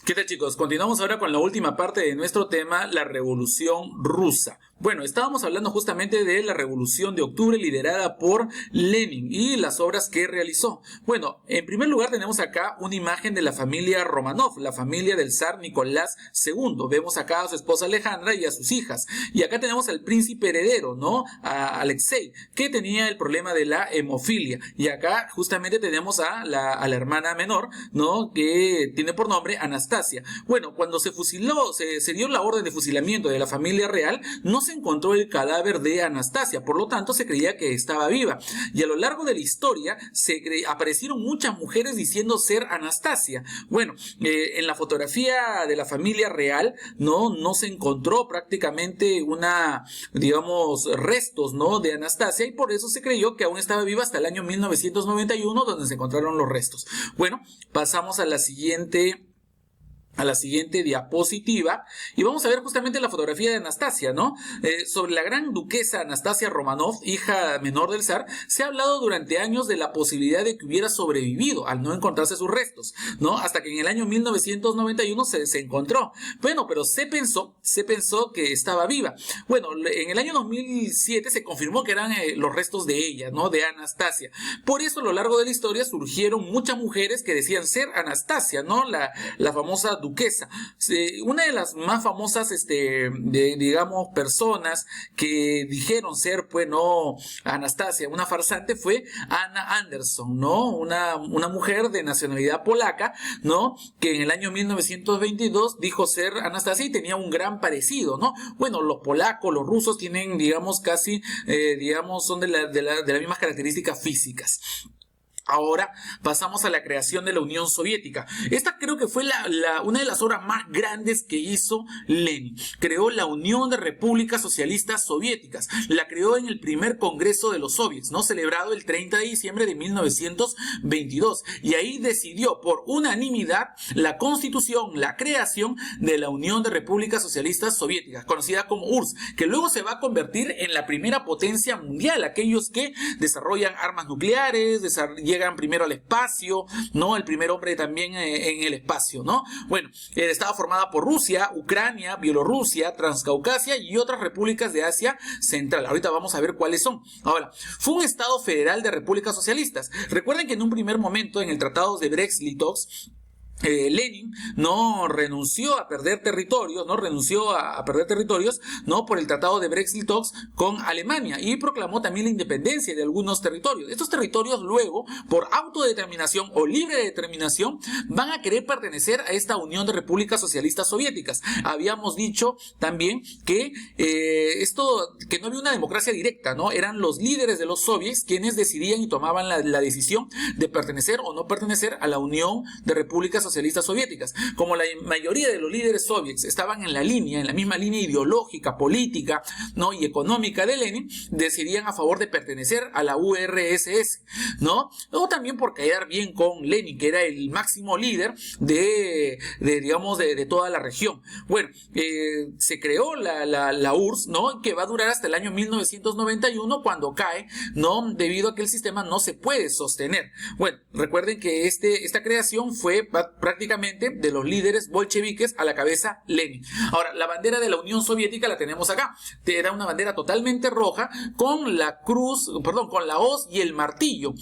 ¿Qué tal, chicos? Continuamos ahora con la última parte de nuestro tema, la Revolución Rusa. Bueno, estábamos hablando justamente de la Revolución de Octubre liderada por Lenin y las obras que realizó. Bueno, en primer lugar tenemos acá una imagen de la familia Romanov, la familia del zar Nicolás II. Vemos acá a su esposa Alejandra y a sus hijas. Y acá tenemos al príncipe heredero, ¿no? A Alexei, que tenía el problema de la hemofilia. Y acá justamente tenemos a la hermana menor, ¿no? Que tiene por nombre Anastasia. Bueno, cuando se fusiló, se dio la orden de fusilamiento de la familia real, no se encontró el cadáver de Anastasia, por lo tanto se creía que estaba viva. Y a lo largo de la historia aparecieron muchas mujeres diciendo ser Anastasia. Bueno, en la fotografía de la familia real no se encontró prácticamente restos, ¿no? De Anastasia, y por eso se creyó que aún estaba viva hasta el año 1991, donde se encontraron los restos. Bueno, pasamos a la siguiente diapositiva y vamos a ver justamente la fotografía de Anastasia, ¿no? Sobre la gran duquesa Anastasia Romanov, hija menor del zar, se ha hablado durante años de la posibilidad de que hubiera sobrevivido al no encontrarse sus restos, ¿no? Hasta que en el año 1991 se encontró. Bueno, pero se pensó que estaba viva. Bueno, en el año 2007 se confirmó que eran los restos de ella, ¿no? De Anastasia. Por eso a lo largo de la historia surgieron muchas mujeres que decían ser Anastasia, ¿no? La famosa duquesa. Una de las más famosas, personas que dijeron ser, pues, no, Anastasia, una farsante, fue Anna Anderson, ¿no? Una mujer de nacionalidad polaca, ¿no? Que en el año 1922 dijo ser Anastasia y tenía un gran parecido, ¿no? Bueno, los polacos, los rusos tienen, casi, son de las mismas características físicas. Ahora pasamos a la creación de la Unión Soviética. Esta creo que fue una de las obras más grandes que hizo Lenin. Creó la Unión de Repúblicas Socialistas Soviéticas. La creó en el primer Congreso de los Soviets, ¿no? Celebrado el 30 de diciembre de 1922. Y ahí decidió por unanimidad la constitución, la creación de la Unión de Repúblicas Socialistas Soviéticas, conocida como URSS, que luego se va a convertir en la primera potencia mundial. Aquellos que desarrollan armas nucleares, llegan primero al espacio, ¿no? El primer hombre también en el espacio, ¿no? Bueno, estaba formada por Rusia, Ucrania, Bielorrusia, Transcaucasia y otras repúblicas de Asia Central. Ahorita vamos a ver cuáles son. Ahora, fue un estado federal de repúblicas socialistas. Recuerden que en un primer momento, en el tratado de Brest-Litovsk, Lenin no renunció a perder territorios, no por el tratado de Brest-Litovsk con Alemania, y proclamó también la independencia de algunos territorios. Estos territorios luego, por autodeterminación o libre determinación, van a querer pertenecer a esta Unión de Repúblicas Socialistas Soviéticas. Habíamos dicho también que que no había una democracia directa, ¿no? Eran los líderes de los soviets quienes decidían y tomaban la decisión de pertenecer o no pertenecer a la Unión de Repúblicas Socialistas Soviéticas. Como la mayoría de los líderes soviets estaban en la misma línea ideológica, política, ¿no? y económica de Lenin, decidían a favor de pertenecer a la URSS, ¿no? O también por quedar bien con Lenin, que era el máximo líder de toda la región. Bueno, se creó la URSS, ¿no? Que va a durar hasta el año 1991, cuando cae, ¿no? Debido a que el sistema no se puede sostener. Bueno, recuerden que esta creación fue prácticamente de los líderes bolcheviques, a la cabeza Lenin. Ahora, la bandera de la Unión Soviética la tenemos acá. Era una bandera totalmente roja con la hoz y el martillo,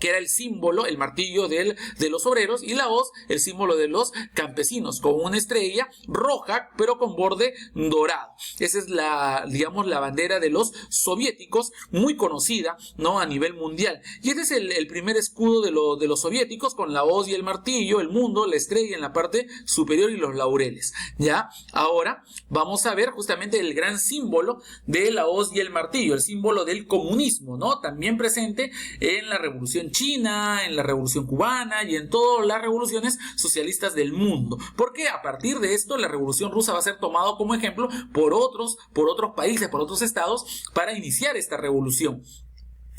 que era el símbolo, el martillo de los obreros, y la hoz, el símbolo de los campesinos, con una estrella roja pero con borde dorado. Esa es la bandera de los soviéticos, muy conocida, ¿no? A nivel mundial. Y este es el primer escudo de los soviéticos, con la hoz y el martillo, el mundo, la estrella en la parte superior y los laureles. ¿Ya? Ahora vamos a ver justamente el gran símbolo de la hoz y el martillo, el símbolo del comunismo, ¿no? También presente en la Revolución China, en la Revolución Cubana y en todas las revoluciones socialistas del mundo. Porque a partir de esto la Revolución Rusa va a ser tomado como ejemplo por otros países, por otros estados, para iniciar esta revolución.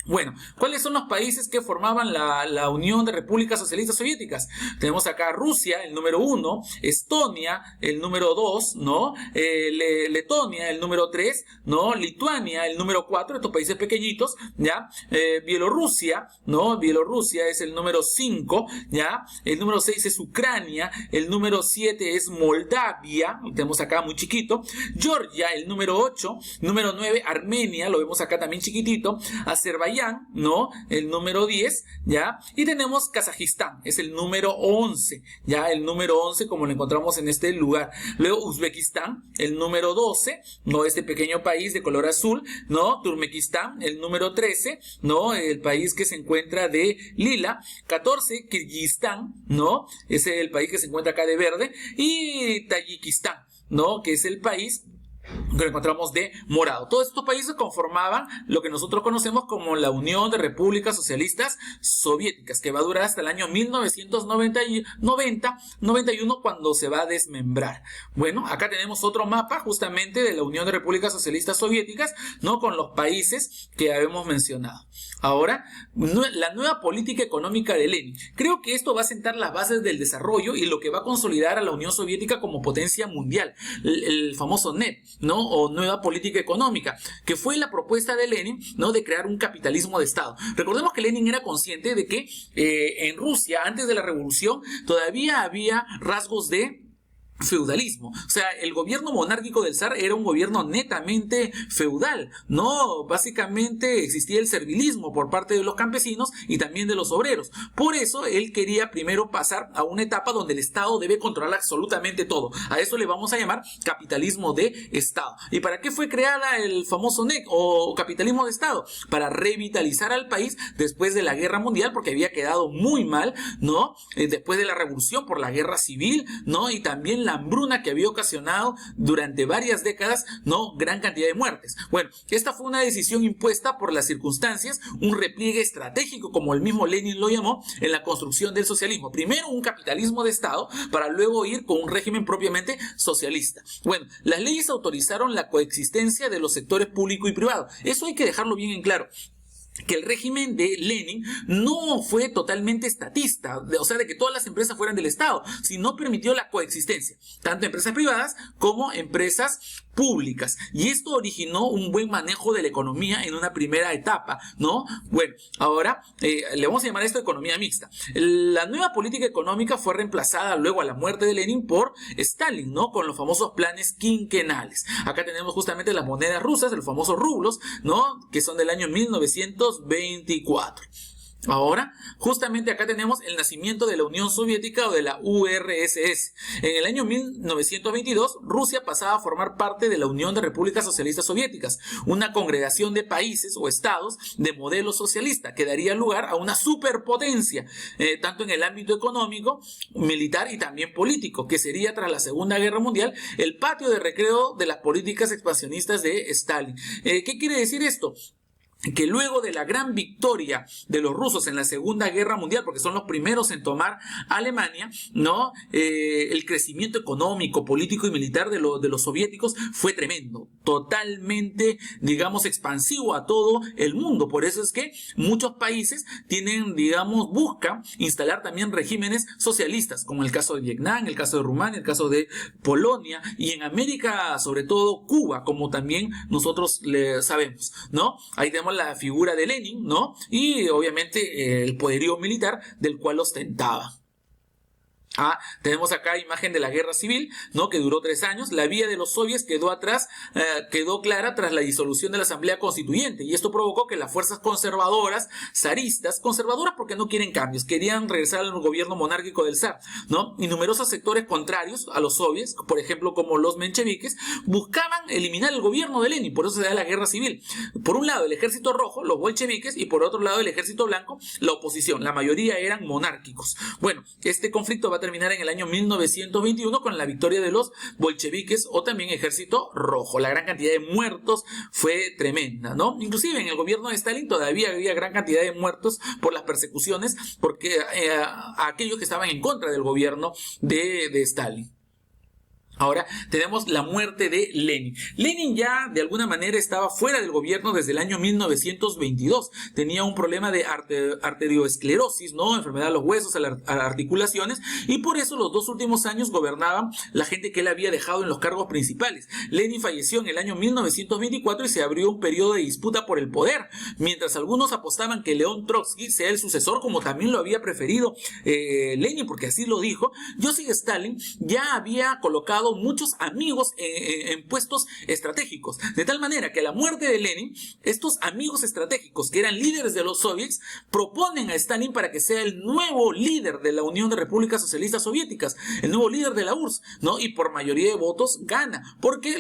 Bueno, ¿cuáles son los países que formaban la Unión de Repúblicas Socialistas Soviéticas? Tenemos acá Rusia, el número 1, Estonia, el número 2, ¿no? Letonia, el número 3, ¿no? Lituania, el número 4, estos países pequeñitos, ¿ya? Bielorrusia, ¿no? Bielorrusia es el número 5, ¿ya? El número 6 es Ucrania, el número 7 es Moldavia, lo tenemos acá muy chiquito, Georgia, el número 8, número 9, Armenia, lo vemos acá también chiquitito, Azerbaiyán, ¿no? El número 10, ¿ya? Y tenemos Kazajistán, es el número 11, ¿ya? El número 11 como lo encontramos en este lugar. Luego Uzbekistán, el número 12, ¿no? Este pequeño país de color azul, ¿no? Turkmenistán, el número 13, ¿no? El país que se encuentra de lila. 14, Kirguistán, ¿no? Es el país que se encuentra acá de verde. Y Tayikistán, ¿no? Que es el país que lo encontramos de morado. Todos estos países conformaban lo que nosotros conocemos como la Unión de Repúblicas Socialistas Soviéticas, que va a durar hasta el año 1991 cuando se va a desmembrar. Bueno, acá tenemos otro mapa justamente de la Unión de Repúblicas Socialistas Soviéticas, ¿no? Con los países que habíamos mencionado. Ahora, la nueva política económica de Lenin. Creo que esto va a sentar las bases del desarrollo y lo que va a consolidar a la Unión Soviética como potencia mundial. El famoso NEP, ¿no? O nueva política económica, que fue la propuesta de Lenin, ¿no? De crear un capitalismo de Estado. Recordemos que Lenin era consciente de que en Rusia, antes de la revolución, todavía había rasgos de feudalismo. O sea, el gobierno monárquico del zar era un gobierno netamente feudal, ¿no? Básicamente existía el servilismo por parte de los campesinos y también de los obreros. Por eso él quería primero pasar a una etapa donde el Estado debe controlar absolutamente todo. A eso le vamos a llamar capitalismo de Estado. ¿Y para qué fue creada el famoso NEC o capitalismo de Estado? Para revitalizar al país después de la Guerra Mundial, porque había quedado muy mal, ¿no? Después de la revolución por la guerra civil, ¿no? Y también la hambruna que había ocasionado durante varias décadas, ¿no? Gran cantidad de muertes. Bueno, esta fue una decisión impuesta por las circunstancias, un repliegue estratégico, como el mismo Lenin lo llamó, en la construcción del socialismo. Primero un capitalismo de Estado, para luego ir con un régimen propiamente socialista. Bueno, las leyes autorizaron la coexistencia de los sectores público y privado. Eso hay que dejarlo bien en claro, que el régimen de Lenin no fue totalmente estatista, o sea, de que todas las empresas fueran del Estado, sino permitió la coexistencia, tanto empresas privadas como empresas públicas. Y esto originó un buen manejo de la economía en una primera etapa, ¿no? Bueno, ahora le vamos a llamar esto economía mixta. La nueva política económica fue reemplazada luego a la muerte de Lenin por Stalin, ¿no? Con los famosos planes quinquenales. Acá tenemos justamente las monedas rusas, los famosos rublos, ¿no? Que son del año 1924. Ahora, justamente acá tenemos el nacimiento de la Unión Soviética o de la URSS. En el año 1922, Rusia pasaba a formar parte de la Unión de Repúblicas Socialistas Soviéticas, una congregación de países o estados de modelo socialista que daría lugar a una superpotencia, tanto en el ámbito económico, militar y también político, que sería tras la Segunda Guerra Mundial el patio de recreo de las políticas expansionistas de Stalin. ¿Qué quiere decir esto? Que luego de la gran victoria de los rusos en la Segunda Guerra Mundial, porque son los primeros en tomar Alemania, ¿no? El crecimiento económico, político y militar de los soviéticos fue tremendo, totalmente, digamos, expansivo a todo el mundo. Por eso es que muchos países tienen, digamos, buscan instalar también regímenes socialistas, como el caso de Vietnam, el caso de Rumania, el caso de Polonia, y en América, sobre todo Cuba, como también nosotros le sabemos, ¿no? Ahí tenemos la figura de Lenin, ¿no? Y obviamente el poderío militar del cual ostentaba. Tenemos acá imagen de la guerra civil, ¿no? Que duró 3 años. La vía de los soviets quedó clara tras la disolución de la Asamblea Constituyente, y esto provocó que las fuerzas conservadoras, zaristas, conservadoras porque no quieren cambios, querían regresar al gobierno monárquico del zar, ¿no? Y numerosos sectores contrarios a los soviets, por ejemplo como los mencheviques, buscaban eliminar el gobierno de Lenin. Por eso se da la guerra civil. Por un lado el ejército rojo, los bolcheviques, y por otro lado el ejército blanco, la oposición. La mayoría eran monárquicos. Bueno, este conflicto va a terminar en el año 1921 con la victoria de los bolcheviques o también ejército rojo. La gran cantidad de muertos fue tremenda, ¿no? Inclusive en el gobierno de Stalin todavía había gran cantidad de muertos por las persecuciones, porque a aquellos que estaban en contra del gobierno de Stalin. Ahora tenemos la muerte de Lenin. Lenin ya de alguna manera estaba fuera del gobierno desde el año 1922. Tenía un problema de arterioesclerosis, ¿no? Enfermedad de los huesos, a las articulaciones, y por eso los 2 últimos años gobernaban la gente que él había dejado en los cargos principales. Lenin falleció en el año 1924 y se abrió un periodo de disputa por el poder, mientras algunos apostaban que León Trotsky sea el sucesor, como también lo había preferido Lenin, porque así lo dijo. Joseph Stalin ya había colocado muchos amigos en puestos estratégicos, de tal manera que a la muerte de Lenin, estos amigos estratégicos que eran líderes de los soviets proponen a Stalin para que sea el nuevo líder de la Unión de Repúblicas Socialistas Soviéticas, el nuevo líder de la URSS, ¿no? Y por mayoría de votos gana, porque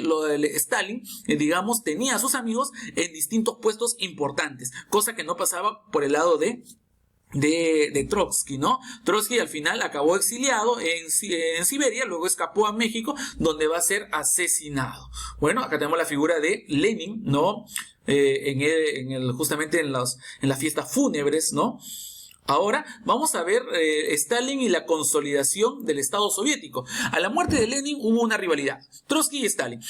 Stalin, digamos, tenía a sus amigos en distintos puestos importantes, cosa que no pasaba por el lado de Trotsky, ¿no? Trotsky al final acabó exiliado en Siberia, luego escapó a México, donde va a ser asesinado. Bueno, acá tenemos la figura de Lenin, ¿no? Justamente en las fiestas fúnebres, ¿no? Ahora vamos a ver Stalin y la consolidación del Estado soviético. A la muerte de Lenin hubo una rivalidad, Trotsky y Stalin.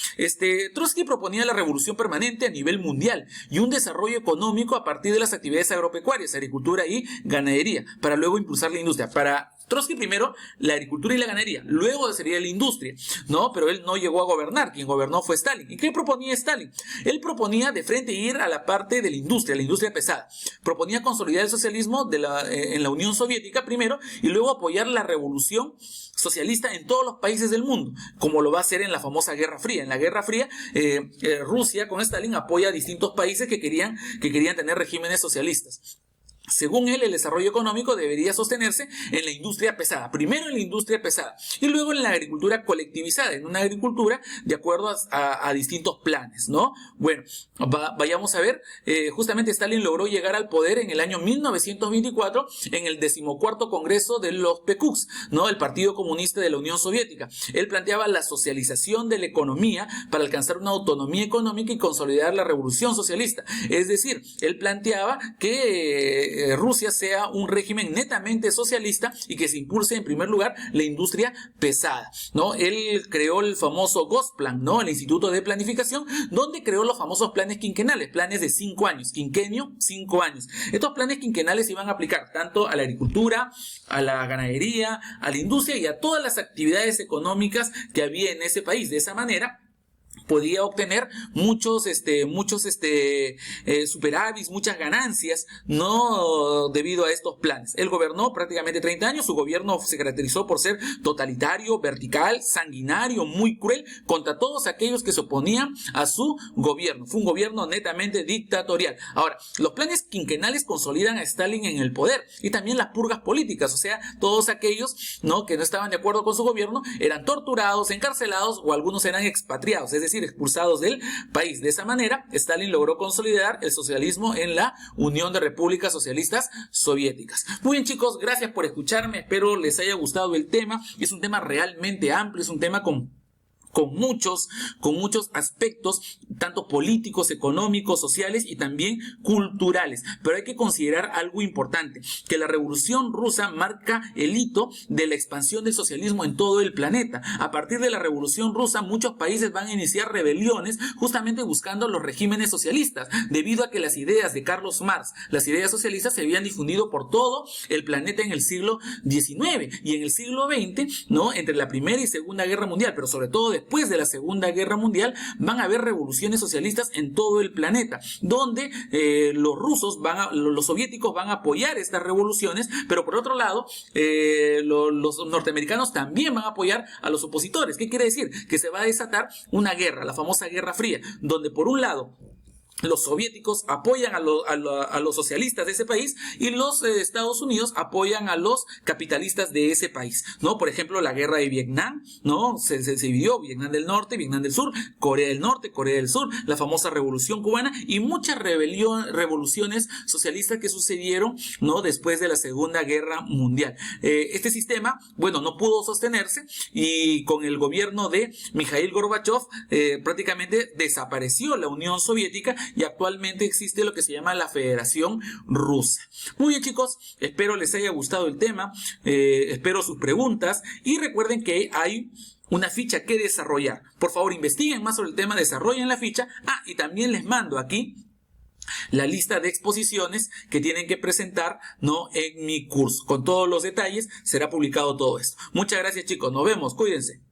Trotsky proponía la revolución permanente a nivel mundial y un desarrollo económico a partir de las actividades agropecuarias, agricultura y ganadería, para luego impulsar la industria. Para Trotsky primero la agricultura y la ganadería, luego sería la industria, ¿no? Pero él no llegó a gobernar, quien gobernó fue Stalin. ¿Y qué proponía Stalin? Él proponía de frente ir a la parte de la industria pesada. Proponía consolidar el socialismo en la Unión Soviética primero y luego apoyar la revolución socialista en todos los países del mundo, como lo va a hacer en la famosa Guerra Fría. En la Guerra Fría, Rusia con Stalin apoya a distintos países que querían tener regímenes socialistas. Según él, el desarrollo económico debería sostenerse en la industria pesada. Primero en la industria pesada y luego en la agricultura colectivizada, en una agricultura de acuerdo a distintos planes, ¿no? Bueno, vayamos a ver. Justamente Stalin logró llegar al poder en el año 1924 en el 14º Congreso de los PQs, ¿no? El Partido Comunista de la Unión Soviética. Él planteaba la socialización de la economía para alcanzar una autonomía económica y consolidar la revolución socialista. Es decir, él planteaba que Rusia sea un régimen netamente socialista y que se impulse en primer lugar la industria pesada, ¿no? Él creó el famoso Gosplan, ¿no? El Instituto de Planificación, donde creó los famosos planes quinquenales, planes de 5 años, quinquenio, 5 años. Estos planes quinquenales iban a aplicar tanto a la agricultura, a la ganadería, a la industria y a todas las actividades económicas que había en ese país. De esa manera podía obtener muchos superávits, muchas ganancias, no debido a estos planes. Él gobernó prácticamente 30 años, su gobierno se caracterizó por ser totalitario, vertical, sanguinario, muy cruel contra todos aquellos que se oponían a su gobierno. Fue un gobierno netamente dictatorial. Ahora, los planes quinquenales consolidan a Stalin en el poder y también las purgas políticas, o sea, todos aquellos, ¿no?, que no estaban de acuerdo con su gobierno eran torturados, encarcelados o algunos eran expatriados, es decir, expulsados del país. De esa manera, Stalin logró consolidar el socialismo en la Unión de Repúblicas Socialistas Soviéticas. Muy bien, chicos, gracias por escucharme, espero les haya gustado el tema. Es un tema realmente amplio, es un tema con muchos aspectos, tanto políticos, económicos, sociales y también culturales. Pero hay que considerar algo importante, que la Revolución Rusa marca el hito de la expansión del socialismo en todo el planeta. A partir de la Revolución Rusa, muchos países van a iniciar rebeliones justamente buscando los regímenes socialistas, debido a que las ideas de Carlos Marx, las ideas socialistas, se habían difundido por todo el planeta en el siglo XIX y en el siglo XX, ¿no?, entre la Primera y Segunda Guerra Mundial, pero sobre todo después de la Segunda Guerra Mundial van a haber revoluciones socialistas en todo el planeta, donde los soviéticos van a apoyar estas revoluciones, pero por otro lado los norteamericanos también van a apoyar a los opositores. ¿Qué quiere decir? Que se va a desatar una guerra, la famosa Guerra Fría, donde por un lado los soviéticos apoyan a los socialistas de ese país y los Estados Unidos apoyan a los capitalistas de ese país, ¿no? Por ejemplo, la guerra de Vietnam, ¿no? Se dividió Vietnam del Norte, Vietnam del Sur, Corea del Norte, Corea del Sur, la famosa Revolución Cubana y muchas revoluciones socialistas que sucedieron, ¿no?, después de la Segunda Guerra Mundial. Este sistema, bueno, no pudo sostenerse y con el gobierno de Mikhail Gorbachev prácticamente desapareció la Unión Soviética y actualmente existe lo que se llama la Federación Rusa. Muy bien, chicos, espero les haya gustado el tema, espero sus preguntas y recuerden que hay una ficha que desarrollar. Por favor, investiguen más sobre el tema, desarrollen la ficha. Y también les mando aquí la lista de exposiciones que tienen que presentar, ¿no?, en mi curso. Con todos los detalles será publicado todo esto. Muchas gracias, chicos. Nos vemos. Cuídense.